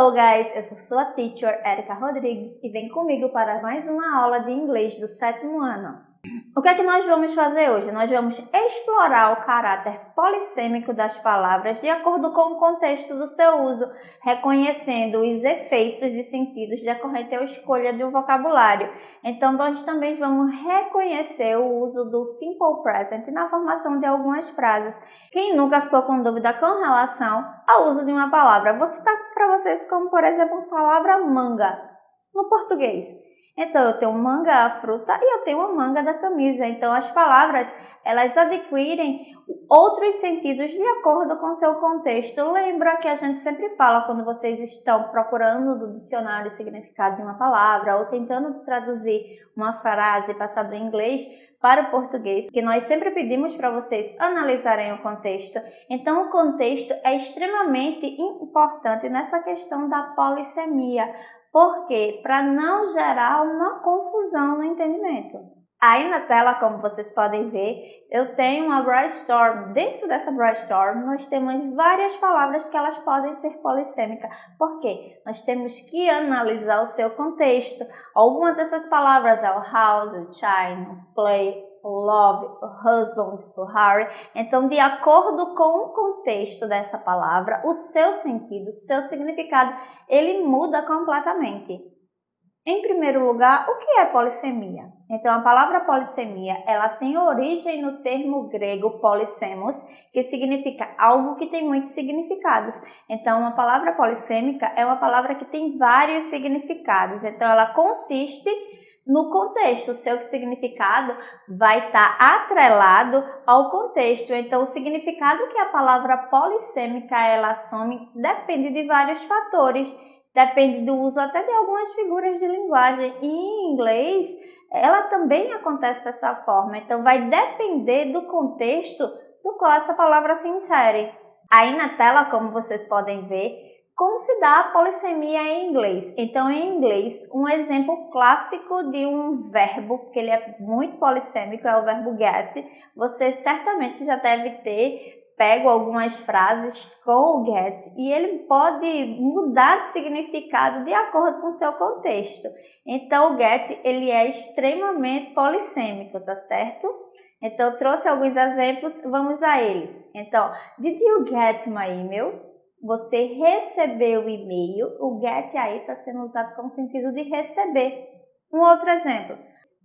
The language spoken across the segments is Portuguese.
Hello guys, eu sou sua teacher Erika Rodrigues e vem comigo para mais uma aula de inglês do 7º ano. O que é que nós vamos fazer hoje? Nós vamos explorar o caráter polissêmico das palavras de acordo com o contexto do seu uso, reconhecendo os efeitos de sentidos decorrente à escolha de um vocabulário. Então, nós também vamos reconhecer o uso do simple present na formação de algumas frases. Quem nunca ficou com dúvida com relação ao uso de uma palavra? Vou citar para vocês como, por exemplo, a palavra manga no português. Então, eu tenho manga, a fruta, e eu tenho a manga da camisa. Então, as palavras, elas adquirem outros sentidos de acordo com o seu contexto. Lembra que a gente sempre fala quando vocês estão procurando no dicionário o significado de uma palavra ou tentando traduzir uma frase passada do inglês para o português, que nós sempre pedimos para vocês analisarem o contexto. Então, o contexto é extremamente importante nessa questão da polissemia. Por quê? Para não gerar uma confusão no entendimento. Aí na tela, como vocês podem ver, eu tenho uma brainstorm. Dentro dessa brainstorm, nós temos várias palavras que elas podem ser polissêmicas. Por quê? Nós temos que analisar o seu contexto. Algumas dessas palavras é o house, o child, o play, o love, o husband, o Harry. Então, de acordo com o contexto dessa palavra, o seu sentido, o seu significado, ele muda completamente. Em primeiro lugar, o que é polissemia? Então, a palavra polissemia, ela tem origem no termo grego polissemos, que significa algo que tem muitos significados. Então, uma palavra polissêmica é uma palavra que tem vários significados. Então, ela consiste no contexto. O seu significado vai estar atrelado ao contexto. Então, o significado que a palavra polissêmica ela assume depende de vários fatores. Depende do uso até de algumas figuras de linguagem. E em inglês, ela também acontece dessa forma. Então, vai depender do contexto do qual essa palavra se insere. Aí na tela, como vocês podem ver, como se dá a polissemia em inglês? Então, em inglês, um exemplo clássico de um verbo, que ele é muito polissêmico, é o verbo get. Você certamente já deve ter pego algumas frases com o get e ele pode mudar de significado de acordo com o seu contexto. Então, o get, ele é extremamente polissêmico, tá certo? Então, eu trouxe alguns exemplos, vamos a eles. Então, did you get my email? Você recebeu o e-mail, o get aí está sendo usado com o sentido de receber. Um outro exemplo,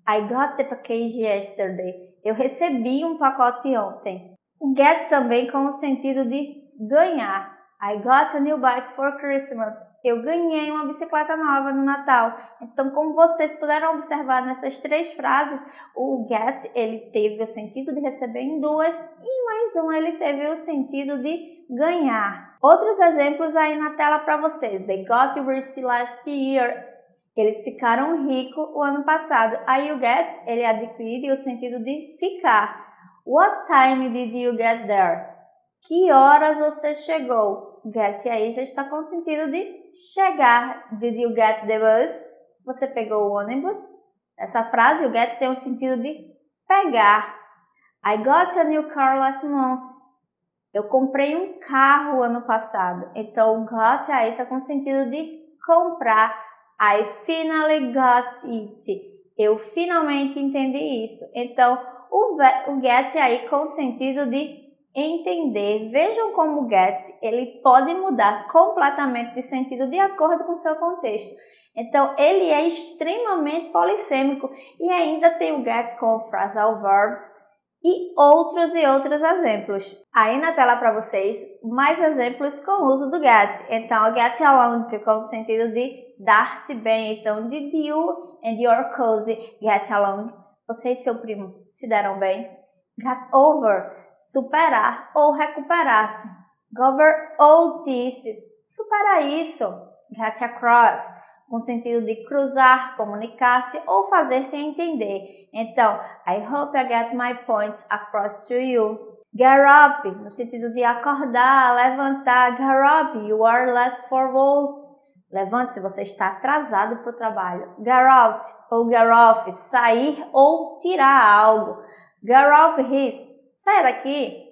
I got the package yesterday. Eu recebi um pacote ontem. O get também com o sentido de ganhar. I got a new bike for Christmas. Eu ganhei uma bicicleta nova no Natal. Então, como vocês puderam observar nessas três frases, o get ele teve o sentido de receber em duas e mais um ele teve o sentido de ganhar. Outros exemplos aí na tela para vocês. They got rich last year. Eles ficaram ricos o ano passado. Aí o get ele adquire o sentido de ficar. What time did you get there? Que horas você chegou? Get aí já está com o sentido de chegar. Did you get the bus? Você pegou o ônibus? Essa frase, o get tem o sentido de pegar. I got a new car last month. Eu comprei um carro ano passado. Então, o got aí está com o sentido de comprar. I finally got it. Eu finalmente entendi isso. Então, o get aí com o sentido de entender. Vejam como o get ele pode mudar completamente de sentido de acordo com o seu contexto. Então, ele é extremamente polissêmico e ainda tem o get com phrasal verbs e outros exemplos. Aí na tela para vocês, mais exemplos com o uso do get. Então, o get along, que é com o sentido de dar-se bem. Então, did you and your cousin get along? Você e seu primo se deram bem? Get over, superar ou recuperar-se. Go over all this, superar isso. Get across, com sentido de cruzar, comunicar-se ou fazer-se entender. Então, I hope I get my points across to you. Get up, no sentido de acordar, levantar. Get up, you are late for work. Levante-se, você está atrasado para o trabalho. Get out ou get off, sair ou tirar algo. Get off his, saia daqui.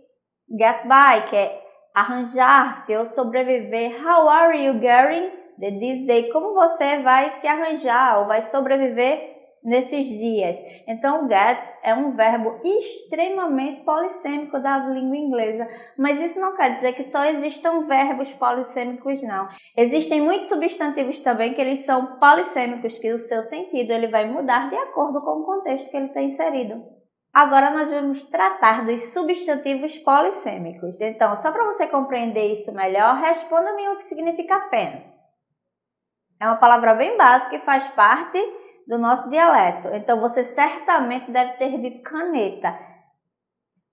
Get by, que é arranjar-se ou sobreviver. How are you getting the this day, como você vai se arranjar ou vai sobreviver nesses dias. Então, get é um verbo extremamente polissêmico da língua inglesa, mas isso não quer dizer que só existam verbos polissêmicos, não. Existem muitos substantivos também que eles são polissêmicos, que o seu sentido ele vai mudar de acordo com o contexto que ele está inserido. Agora nós vamos tratar dos substantivos polissêmicos. Então, só para você compreender isso melhor, responda-me o que significa pen. É uma palavra bem básica e faz parte do nosso dialeto. Então, você certamente deve ter dito caneta.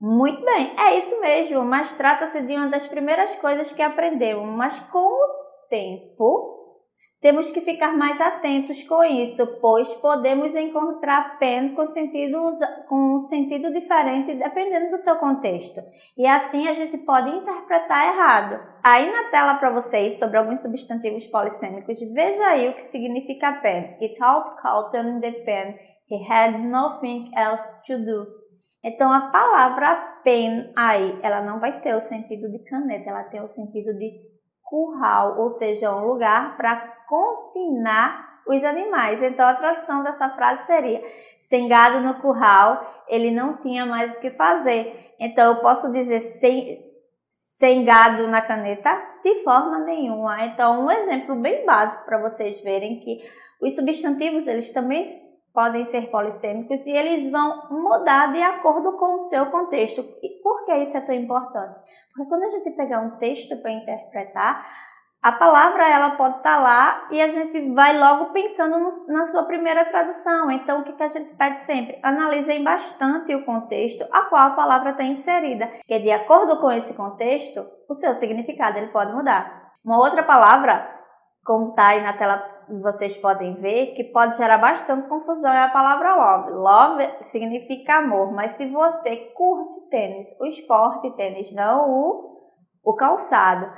Muito bem, é isso mesmo, mas trata-se de uma das primeiras coisas que aprendemos. Mas com o tempo, temos que ficar mais atentos com isso, pois podemos encontrar pen com um sentido diferente dependendo do seu contexto. E assim a gente pode interpretar errado. Aí na tela para vocês, sobre alguns substantivos polissêmicos, veja aí o que significa pen. It all cotton in the pen. He had nothing else to do. Então a palavra pen aí, ela não vai ter o sentido de caneta, ela tem o sentido de curral, ou seja, um lugar para confinar os animais. Então, a tradução dessa frase seria: sem gado no curral, ele não tinha mais o que fazer. Então, eu posso dizer sem gado na caneta? De forma nenhuma. Então, um exemplo bem básico para vocês verem que os substantivos, eles também podem ser polissêmicos e eles vão mudar de acordo com o seu contexto. E por que isso é tão importante? Porque quando a gente pegar um texto para interpretar, a palavra ela pode estar lá e a gente vai logo pensando na sua primeira tradução. Então, o que a gente pede sempre? Analisem bastante o contexto a qual a palavra está inserida, porque de acordo com esse contexto, o seu significado ele pode mudar. Uma outra palavra, como está aí na tela, vocês podem ver, que pode gerar bastante confusão, é a palavra love. Love significa amor, mas se você curte tênis, o esporte tênis, não o calçado,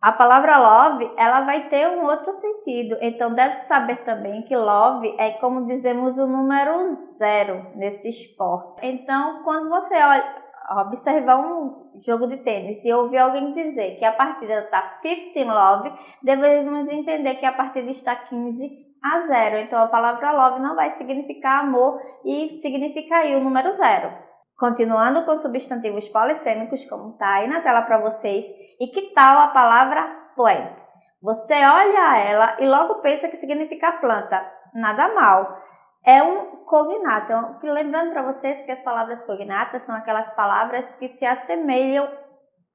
a palavra love, ela vai ter um outro sentido. Então, deve saber também que love é como dizemos o número 0 nesse esporte. Então, quando você observar um jogo de tênis e ouvir alguém dizer que a partida está 15 love, devemos entender que a partida está 15-0. Então, a palavra love não vai significar amor e significa aí o número 0. Continuando com substantivos polissêmicos, como está aí na tela para vocês, e que tal a palavra plant? Você olha ela e logo pensa que significa planta. Nada mal. É um cognato. Então, lembrando para vocês que as palavras cognatas são aquelas palavras que se assemelham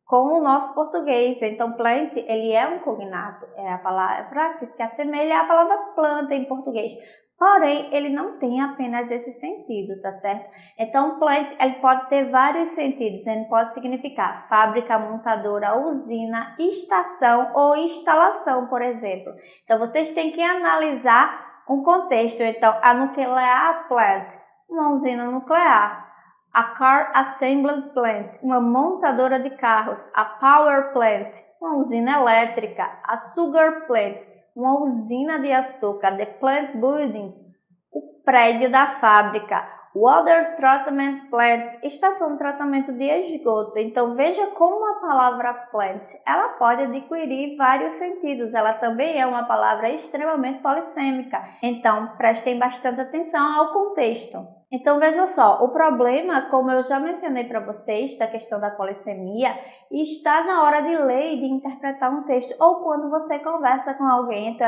com o nosso português. Então, plant, ele é um cognato. É a palavra que se assemelha à palavra planta em português. Porém, ele não tem apenas esse sentido, tá certo? Então, plant, ele pode ter vários sentidos. Ele pode significar fábrica, montadora, usina, estação ou instalação, por exemplo. Então, vocês têm que analisar um contexto. Então, a nuclear plant, uma usina nuclear. A car assembly plant, uma montadora de carros. A power plant, uma usina elétrica. A sugar plant, uma usina de açúcar. The plant building, o prédio da fábrica. Water treatment plant, estação de tratamento de esgoto. Então, veja como a palavra plant, ela pode adquirir vários sentidos. Ela também é uma palavra extremamente polissêmica. Então, prestem bastante atenção ao contexto. Então, veja só, o problema, como eu já mencionei para vocês, da questão da polissemia, está na hora de ler e de interpretar um texto, ou quando você conversa com alguém. Então,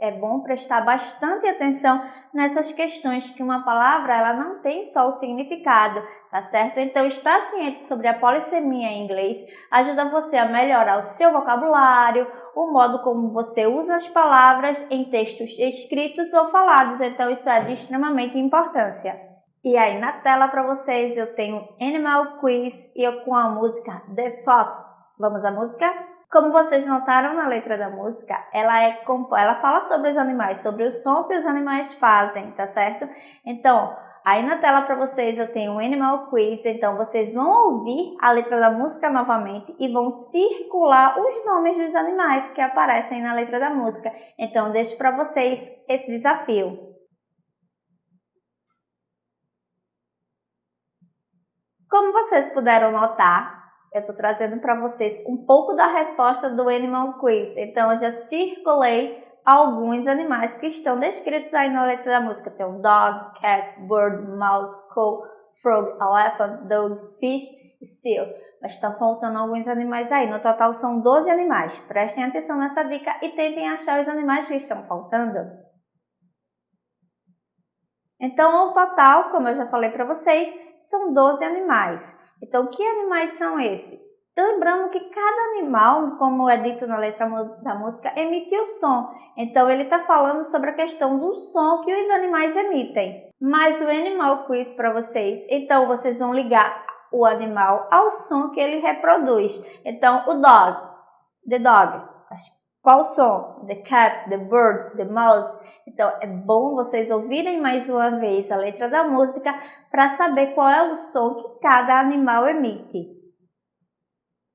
é bom prestar bastante atenção nessas questões, que uma palavra ela não tem só o significado, tá certo? Então, estar ciente sobre a polissemia em inglês ajuda você a melhorar o seu vocabulário, o modo como você usa as palavras em textos escritos ou falados. Então, isso é de extremamente importância. E aí na tela para vocês eu tenho Animal Quiz e eu com a música The Fox. Vamos à música? Como vocês notaram na letra da música, ela fala sobre os animais, sobre o som que os animais fazem, tá certo? Então, aí na tela para vocês eu tenho um Animal Quiz, então vocês vão ouvir a letra da música novamente e vão circular os nomes dos animais que aparecem na letra da música. Então, deixo para vocês esse desafio. Como vocês puderam notar, eu estou trazendo para vocês um pouco da resposta do Animal Quiz. Então, eu já circulei alguns animais que estão descritos aí na letra da música. Tem o dog, cat, bird, mouse, cow, frog, elephant, dog, fish e seal. Mas estão faltando alguns animais aí. No total são 12 animais. Prestem atenção nessa dica e tentem achar os animais que estão faltando. Então, o total, como eu já falei para vocês, são 12 animais. Então, que animais são esses? Lembrando que cada animal, como é dito na letra da música, emite o som. Então, ele está falando sobre a questão do som que os animais emitem. Mas o Animal Quiz para vocês, então vocês vão ligar o animal ao som que ele reproduz. Então, o dog, the dog, qual som? The cat, the bird, the mouse. Então, é bom vocês ouvirem mais uma vez a letra da música para saber qual é o som que cada animal emite.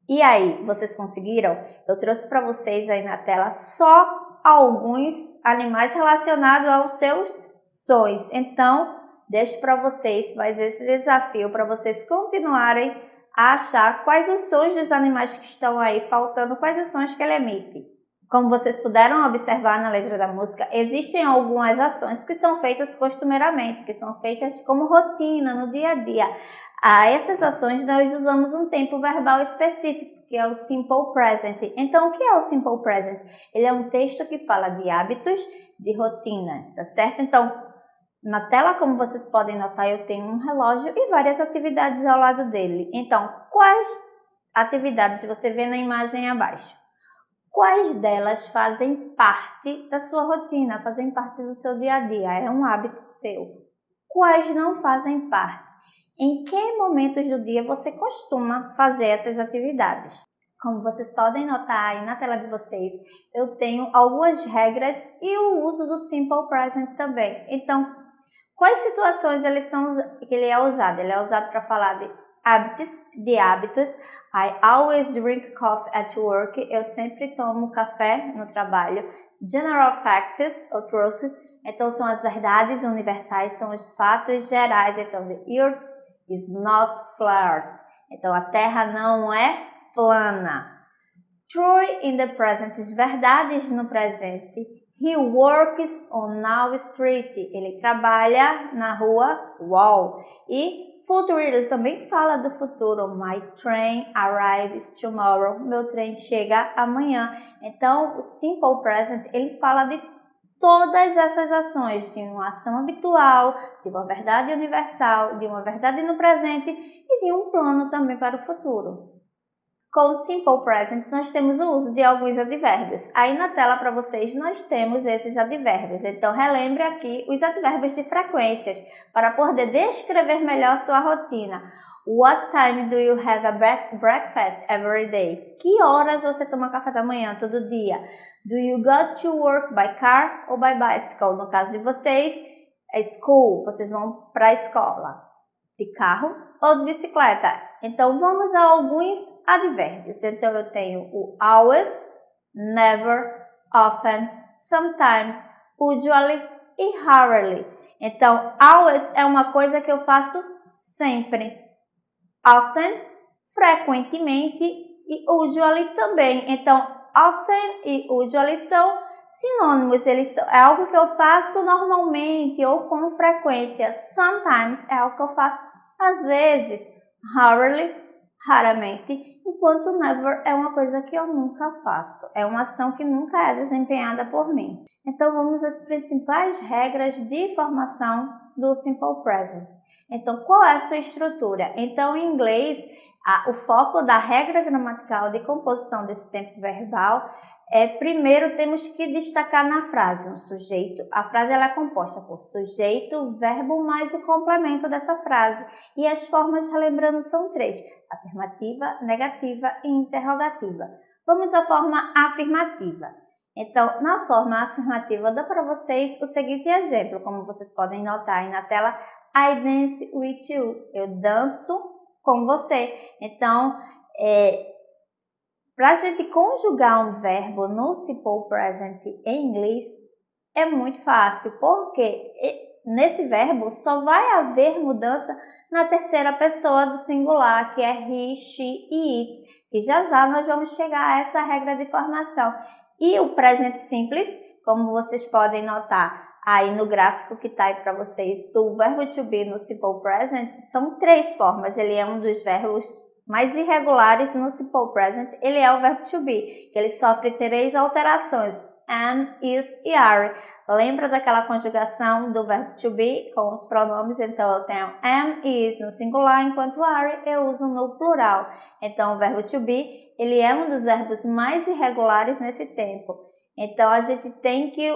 E aí, vocês conseguiram? Eu trouxe para vocês aí na tela só alguns animais relacionados aos seus sons. Então, deixo para vocês mais esse desafio para vocês continuarem a achar quais os sons dos animais que estão aí faltando, quais os sons que ele emite. Como vocês puderam observar na letra da música, existem algumas ações que são feitas costumeiramente, que são feitas como rotina no dia a dia. A essas ações nós usamos um tempo verbal específico, que é o Simple Present. Então, o que é o Simple Present? Ele é um texto que fala de hábitos, de rotina, tá certo? Então, na tela, como vocês podem notar, eu tenho um relógio e várias atividades ao lado dele. Então, quais atividades você vê na imagem abaixo? Quais delas fazem parte da sua rotina, fazem parte do seu dia a dia? É um hábito seu. Quais não fazem parte? Em que momentos do dia você costuma fazer essas atividades? Como vocês podem notar aí na tela de vocês, eu tenho algumas regras e o uso do Simple Present também. Então, quais situações que ele é usado? Ele é usado para falar de hábitos. I always drink coffee at work. Eu sempre tomo café no trabalho. General facts ou truths. Então, são as verdades universais, são os fatos gerais. Então, the earth is not flat. Então, a Terra não é plana. True in the present. Verdades no presente. He works on Wall Street. Ele trabalha na rua Wall. E Future, ele também fala do futuro. My train arrives tomorrow. Meu trem chega amanhã. Então, o Simple Present, ele fala de todas essas ações, de uma ação habitual, de uma verdade universal, de uma verdade no presente e de um plano também para o futuro. Com o Simple Present, nós temos o uso de alguns advérbios. Aí na tela para vocês nós temos esses advérbios. Então relembre aqui os advérbios de frequências para poder descrever melhor sua rotina. What time do you have a breakfast every day? Que horas você toma café da manhã todo dia? Do you go to work by car ou by bicycle? No caso de vocês, é school, vocês vão para a escola. De carro ou de bicicleta. Então, vamos a alguns advérbios. Então, eu tenho o always, never, often, sometimes, usually e rarely. Então, always é uma coisa que eu faço sempre. Often, frequentemente e usually também. Então, often e usually são sinônimos, é algo que eu faço normalmente ou com frequência. Sometimes é algo que eu faço às vezes. Rarely, raramente. Enquanto never é uma coisa que eu nunca faço. É uma ação que nunca é desempenhada por mim. Então vamos às principais regras de formação do Simple Present. Então qual é a sua estrutura? Então em inglês, o foco da regra gramatical de composição desse tempo verbal primeiro temos que destacar na frase um sujeito. A frase ela é composta por sujeito, verbo mais o complemento dessa frase. E as formas, relembrando, são 3: afirmativa, negativa e interrogativa. Vamos à forma afirmativa. Então, na forma afirmativa, eu dou para vocês o seguinte exemplo, como vocês podem notar aí na tela: I dance with you. Eu danço com você. Então, para a gente conjugar um verbo no Simple Present em inglês é muito fácil, porque nesse verbo só vai haver mudança na terceira pessoa do singular, que é he, she e it. E já já nós vamos chegar a essa regra de formação. E o presente simples, como vocês podem notar aí no gráfico que está aí para vocês, do verbo to be no simple present, são 3 formas. Ele é um dos verbos mais irregulares no simple present. Ele é o verbo to be. Ele sofre 3 alterações: am, is e are. Lembra daquela conjugação do verbo to be com os pronomes? Então, eu tenho am e is no singular, enquanto are eu uso no plural. Então, o verbo to be, ele é um dos verbos mais irregulares nesse tempo. Então, a gente tem que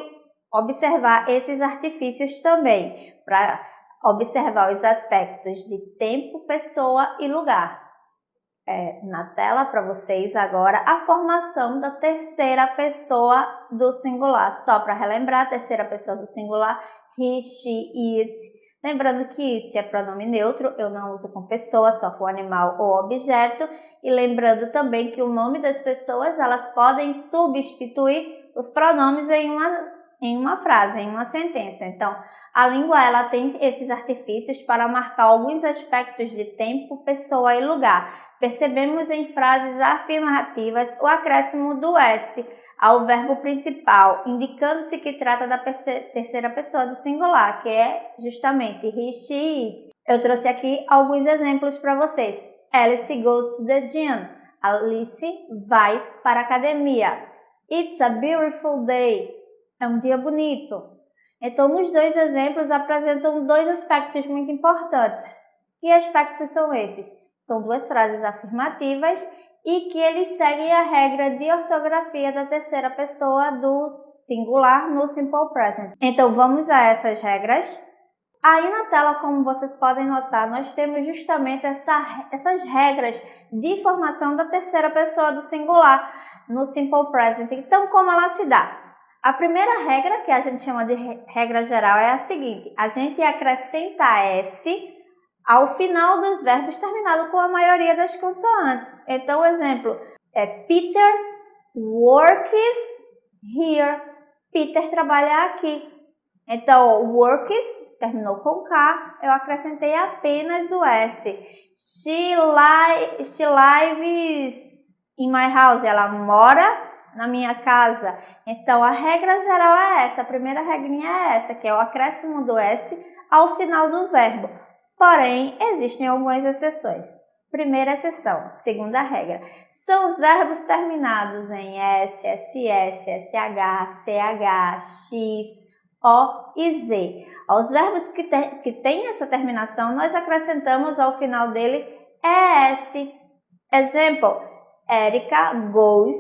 observar esses artifícios também, para observar os aspectos de tempo, pessoa e lugar. Na tela para vocês agora a formação da terceira pessoa do singular. Só para relembrar, a terceira pessoa do singular, he, she, it. Lembrando que it é pronome neutro, eu não uso com pessoa, só com animal ou objeto. E lembrando também que o nome das pessoas, elas podem substituir os pronomes em uma frase, em uma sentença. Então, a língua ela tem esses artifícios para marcar alguns aspectos de tempo, pessoa e lugar. Percebemos em frases afirmativas o acréscimo do S ao verbo principal, indicando-se que trata da terceira pessoa do singular, que é justamente he, she, it. Eu trouxe aqui alguns exemplos para vocês. Alice goes to the gym. Alice vai para a academia. It's a beautiful day. É um dia bonito. Então, nos 2 exemplos apresentam 2 aspectos muito importantes. Que aspectos são esses? São 2 frases afirmativas e que eles seguem a regra de ortografia da terceira pessoa do singular no simple present. Então, vamos a essas regras. Aí na tela, como vocês podem notar, nós temos justamente essas regras de formação da terceira pessoa do singular no simple present. Então, como ela se dá? A primeira regra, que a gente chama de regra geral, é a seguinte: a gente acrescenta S ao final dos verbos terminado com a maioria das consoantes. Então, o exemplo é Peter works here. Peter trabalha aqui. Então, works terminou com K, eu acrescentei apenas o S. She lives in my house. Ela mora na minha casa. Então, a regra geral é essa. A primeira regrinha é essa, que é o acréscimo do S ao final do verbo. Porém, existem algumas exceções. Primeira exceção, segunda regra, são os verbos terminados em S, SS, SH, CH, X, O e Z. Aos verbos que têm essa terminação, nós acrescentamos ao final dele ES. Exemplo, Erika goes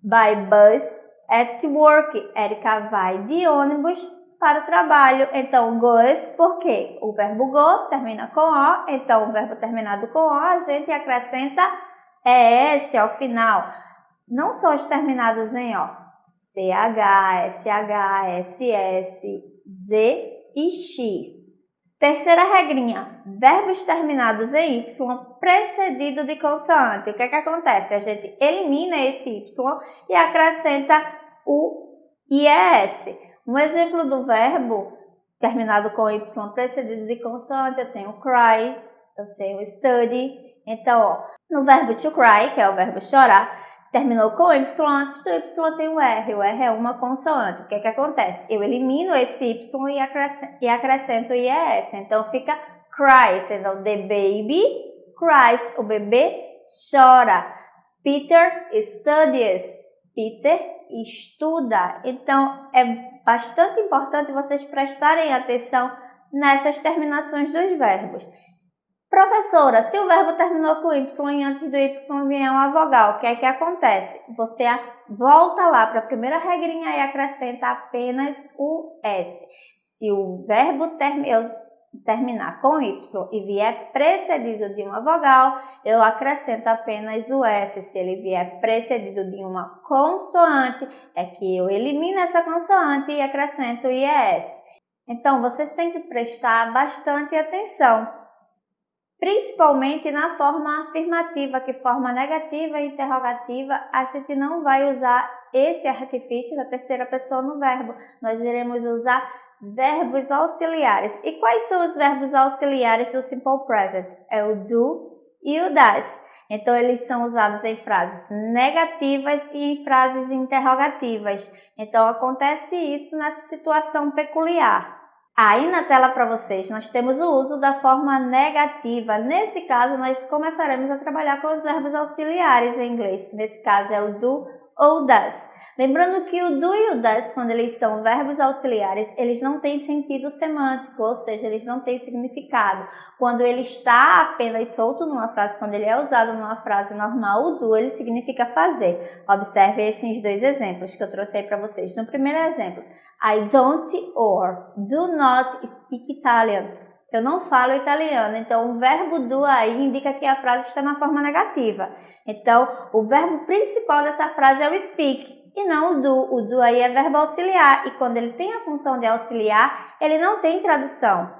by bus at work. Erika vai de ônibus para o trabalho. Então, goes, por quê? O verbo go termina com O, então o verbo terminado com O, a gente acrescenta ES ao final. Não só os terminados em O, CH, SH, SS, Z e X. Terceira regrinha, verbos terminados em Y precedido de consoante. O que acontece? A gente elimina esse Y e acrescenta o IES. Um exemplo do verbo terminado com Y precedido de consoante, eu tenho cry, eu tenho study. Então, no verbo to cry, que é o verbo chorar, terminou com Y, antes do Y tem o R. O R é uma consoante. O que acontece? Eu elimino esse Y e acrescento o IES. Então, fica cries. Então, the baby cries. O bebê chora. Peter studies. Peter estuda. Então, é bastante importante vocês prestarem atenção nessas terminações dos verbos. Professora, se o verbo terminou com Y e antes do Y vier uma vogal, o que é que acontece? Você volta lá para a primeira regrinha e acrescenta apenas o S. Se o verbo terminar com Y e vier precedido de uma vogal, eu acrescento apenas o S. Se ele vier precedido de uma consoante, é que eu elimino essa consoante e acrescento o IES. Então, vocês têm que prestar bastante atenção, principalmente na forma afirmativa, que forma negativa e interrogativa, a gente não vai usar esse artifício da terceira pessoa no verbo. Nós iremos usar verbos auxiliares. E quais são os verbos auxiliares do Simple Present? É o do e o das. Então, eles são usados em frases negativas e em frases interrogativas. Então, acontece isso nessa situação peculiar. Aí na tela para vocês, nós temos o uso da forma negativa. Nesse caso, nós começaremos a trabalhar com os verbos auxiliares em inglês. Nesse caso, é o do ou das. Lembrando que o do e o das, quando eles são verbos auxiliares, eles não têm sentido semântico, ou seja, eles não têm significado. Quando ele está apenas solto numa frase, quando ele é usado numa frase normal, o do ele significa fazer. Observe esses dois exemplos que eu trouxe aí para vocês. No primeiro exemplo, I don't or do not speak Italian. Eu não falo italiano, então o verbo do aí indica que a frase está na forma negativa. Então, o verbo principal dessa frase é o speak e não o do. O do aí é verbo auxiliar e quando ele tem a função de auxiliar, ele não tem tradução.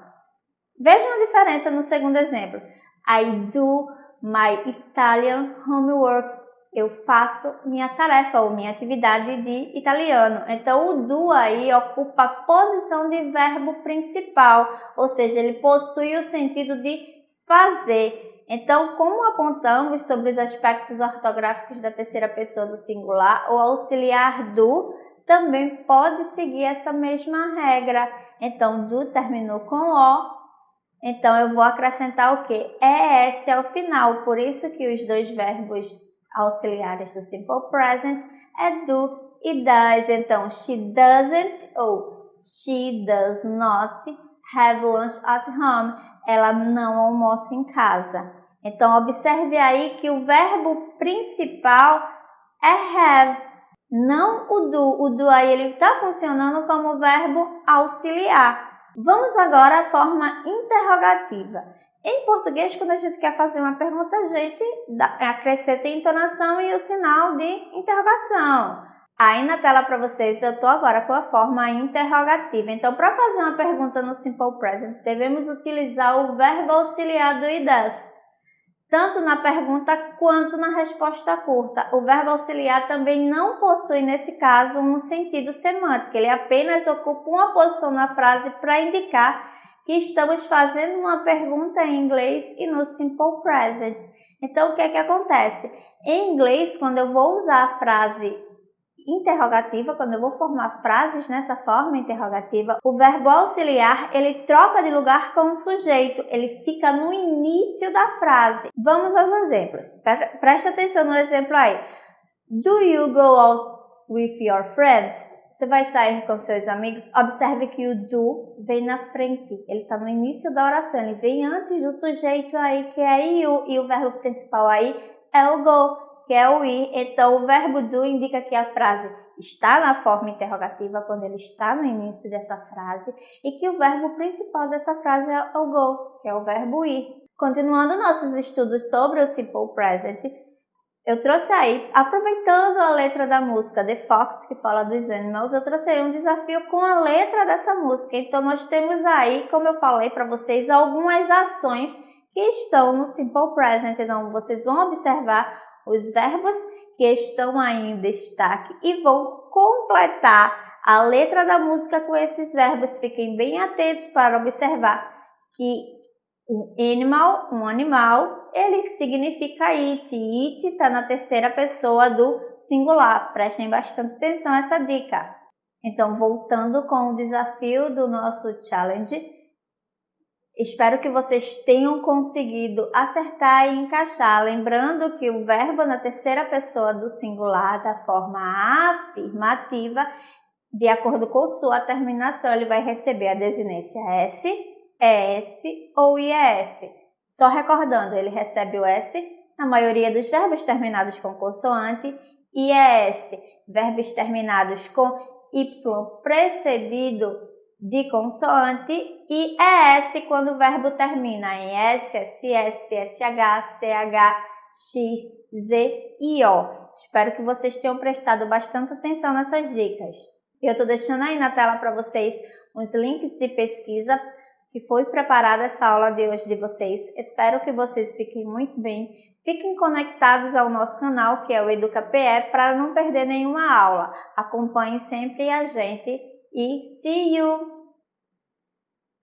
Vejam a diferença no segundo exemplo. I do my Italian homework. Eu faço minha tarefa ou minha atividade de italiano. Então, o do aí ocupa a posição de verbo principal, ou seja, ele possui o sentido de fazer. Então, como apontamos sobre os aspectos ortográficos da terceira pessoa do singular, o auxiliar do também pode seguir essa mesma regra. Então, do terminou com o. Então, eu vou acrescentar o quê? ES ao final. Por isso que os dois verbos auxiliares do Simple Present é do e does. Então, she doesn't ou she does not have lunch at home. Ela não almoça em casa. Então, observe aí que o verbo principal é have, não o do. O do aí ele está funcionando como verbo auxiliar. Vamos agora à forma interrogativa. Em português, quando a gente quer fazer uma pergunta, a gente acrescenta a entonação e o sinal de interrogação. Aí na tela para vocês, eu estou agora com a forma interrogativa. Então, para fazer uma pergunta no Simple Present, devemos utilizar o verbo auxiliar do e das, tanto na pergunta quanto na resposta curta. O verbo auxiliar também não possui, nesse caso, um sentido semântico. Ele apenas ocupa uma posição na frase para indicar que estamos fazendo uma pergunta em inglês e no Simple Present. Então, o que é que acontece? Em inglês, quando eu vou usar a frase interrogativa, quando eu vou formar frases nessa forma interrogativa, o verbo auxiliar, ele troca de lugar com o sujeito, ele fica no início da frase. Vamos aos exemplos. Preste atenção no exemplo aí. Do you go out with your friends? Você vai sair com seus amigos? Observe que o do vem na frente, ele está no início da oração, ele vem antes do sujeito aí, que é you, e o verbo principal aí é o go, que é o ir. Então, o verbo do indica que a frase está na forma interrogativa quando ele está no início dessa frase e que o verbo principal dessa frase é o go, que é o verbo ir. Continuando nossos estudos sobre o Simple Present, eu trouxe aí, aproveitando a letra da música The Fox, que fala dos animals, eu trouxe aí um desafio com a letra dessa música. Então, nós temos aí, como eu falei para vocês, algumas ações que estão no Simple Present. Então, vocês vão observar os verbos que estão aí em destaque e vão completar a letra da música com esses verbos. Fiquem bem atentos para observar que um animal, ele significa it. It está na terceira pessoa do singular. Prestem bastante atenção a essa dica. Então, voltando com o desafio do nosso challenge, espero que vocês tenham conseguido acertar e encaixar. Lembrando que o verbo na terceira pessoa do singular, da forma afirmativa, de acordo com sua terminação, ele vai receber a desinência S, ES ou IES. Só recordando, ele recebe o S na maioria dos verbos terminados com consoante, IES, verbos terminados com Y precedido de consoante, e ES quando o verbo termina em S, SS, SH, CH, X, Z e O. Espero que vocês tenham prestado bastante atenção nessas dicas. Eu estou deixando aí na tela para vocês uns links de pesquisa que foi preparada essa aula de hoje de vocês. Espero que vocês fiquem muito bem. Fiquem conectados ao nosso canal, que é o EducaPE, para não perder nenhuma aula. Acompanhem sempre a gente e see you!